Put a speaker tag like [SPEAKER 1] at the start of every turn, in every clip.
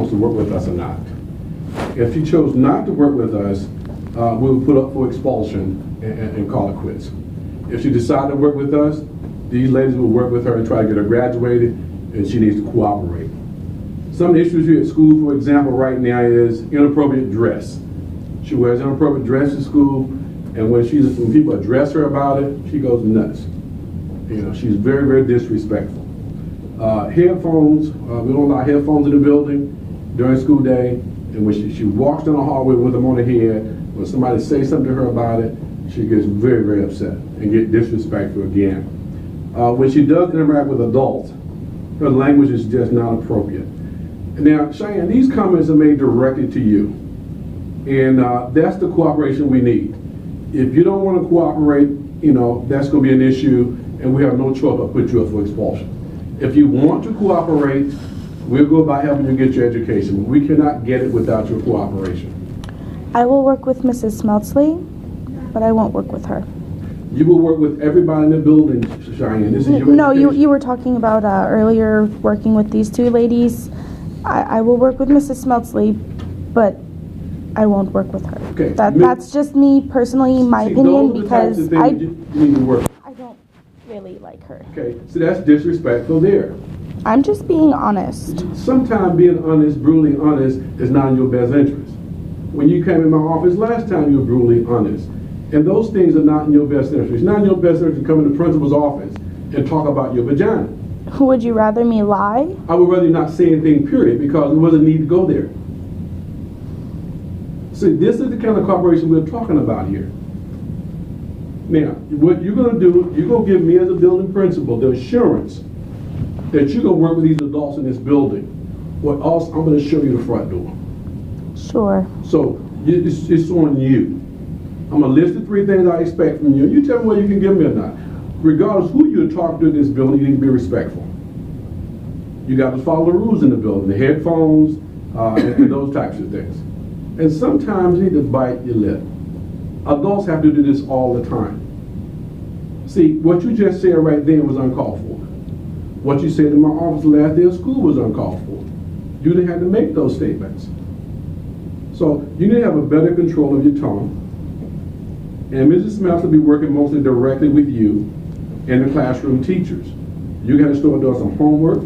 [SPEAKER 1] wants to work with us or not. If she chose not to work with us, we would put up for expulsion and call it quits. If she decided to work with us, these ladies will work with her and try to get her graduated, and she needs to cooperate. Some issues here at school, for example, right now is inappropriate dress. She wears inappropriate dress to school, and when people address her about it, she goes nuts. You know, she's very, very disrespectful. Headphones, we don't allow headphones in the building during school day, and when she walks down the hallway with them on her head, when somebody says something to her about it, she gets very, very upset and get disrespectful again. When she does interact with adults, her language is just not appropriate. Now, Cheyenne, these comments are made directly to you, and that's the cooperation we need. If you don't want to cooperate, you know, that's going to be an issue, and we have no choice but put you up for expulsion. If you want to cooperate, we'll go about helping you get your education. We cannot get it without your cooperation.
[SPEAKER 2] I will work with Mrs. Smeltsley, but I won't work with her.
[SPEAKER 1] You will work with everybody in the building, Cheyenne. This is your
[SPEAKER 2] No,
[SPEAKER 1] education.
[SPEAKER 2] you were talking about earlier working with these two ladies. I will work with Mrs. Smeltsley, but I won't work with her.
[SPEAKER 1] Okay.
[SPEAKER 2] That's just me personally, my
[SPEAKER 1] See,
[SPEAKER 2] opinion,
[SPEAKER 1] those are the types of
[SPEAKER 2] because
[SPEAKER 1] things you need to work.
[SPEAKER 2] I don't really like her.
[SPEAKER 1] Okay, so that's disrespectful there.
[SPEAKER 2] I'm just being honest.
[SPEAKER 1] Sometimes being honest, brutally honest, is not in your best interest. When you came in my office last time, you were brutally honest. And those things are not in your best interest. It's not in your best interest to come in the principal's office and talk about your vagina.
[SPEAKER 2] Would you rather me lie?
[SPEAKER 1] I would rather not say anything, period, because there wasn't need to go there. See, this is the kind of cooperation we're talking about here. Now, what you're going to do, you're going to give me as a building principal the assurance that you're going to work with these adults in this building. What else? I'm going to show you the front door.
[SPEAKER 2] Sure.
[SPEAKER 1] So it's on you. I'm going to list the 3 things I expect from you. You tell me whether you can give me or not. Regardless who you're talking to in this building, you need to be respectful. You got to follow the rules in the building, the headphones, and those types of things. And sometimes you need to bite your lip. Adults have to do this all the time. See, what you just said right then was uncalled for. What you said in my office the last day of school was uncalled for. You didn't have to make those statements. So you need to have a better control of your tongue. And Mrs. Smeltz will be working mostly directly with you and the classroom teachers. You got to start doing some homework.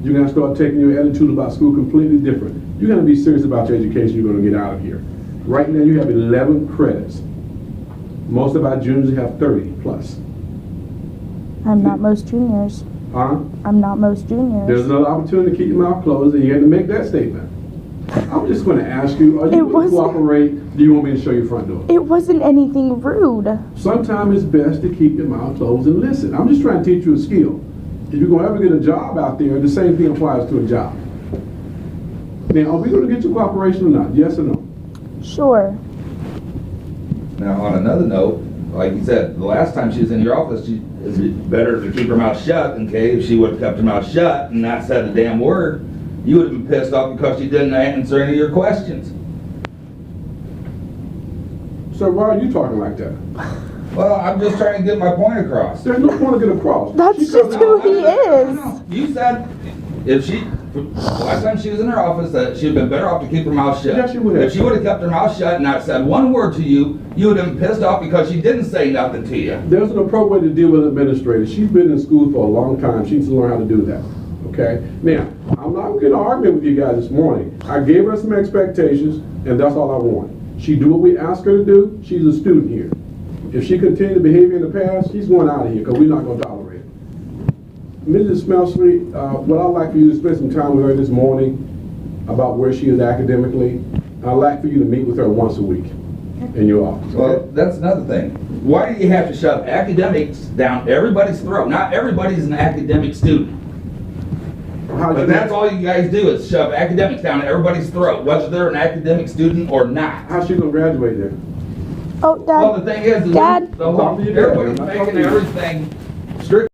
[SPEAKER 1] You got to start taking your attitude about school completely different. You got to be serious about your education you're going to get out of here. Right now you have 11 credits. Most of our juniors have 30 plus.
[SPEAKER 2] I'm not most juniors.
[SPEAKER 1] Huh?
[SPEAKER 2] I'm not most juniors.
[SPEAKER 1] There's another opportunity to keep your mouth closed, and you had to make that statement. I'm just going to ask you, are you going to cooperate? Do you want me to show you front door?
[SPEAKER 2] It wasn't anything rude. Sometimes
[SPEAKER 1] it's best to keep your mouth closed and listen. I'm just trying to teach you a skill. If you're going to ever get a job out there, the same thing applies to a job. Now, are we going to get your cooperation or not? Yes or no?
[SPEAKER 2] Sure.
[SPEAKER 3] Now, on another note, like you said, the last time she was in your office, it's better to keep her mouth shut, okay? If she would have kept her mouth shut and not said a damn word, you would have been pissed off because she didn't answer any of your questions.
[SPEAKER 1] So why are you talking like that?
[SPEAKER 3] Well, I'm just trying to get my point across.
[SPEAKER 1] There's no point to get across.
[SPEAKER 2] That's just who he is.
[SPEAKER 3] You said if she, last time she was in her office, that she'd been better off to keep her mouth shut.
[SPEAKER 1] Yes, she would have.
[SPEAKER 3] If she would have kept her mouth shut and not said one word to you, you would have been pissed off because she didn't say nothing to you.
[SPEAKER 1] There's an appropriate way to deal with administrators. She's been in school for a long time. She needs to learn how to do that. Okay? Now, I'm not going to argue with you guys this morning. I gave her some expectations, and that's all I want. She do what we ask her to do. She's a student here. If she continued the behavior in the past, she's going out of here because we're not going to tolerate it. Mrs. Smeltsley, what I'd like for you to spend some time with her this morning about where she is academically. I'd like for you to meet with her once a week in your office. Okay?
[SPEAKER 3] Well, that's another thing. Why do you have to shove academics down everybody's throat? Not everybody's an academic student. But that's all you guys do is shove academics down everybody's throat, whether they're an academic student or not.
[SPEAKER 1] How's she going to graduate then?
[SPEAKER 2] Oh, Dad.
[SPEAKER 3] Well, the thing is,
[SPEAKER 2] Dad.
[SPEAKER 3] everybody's making everything strict.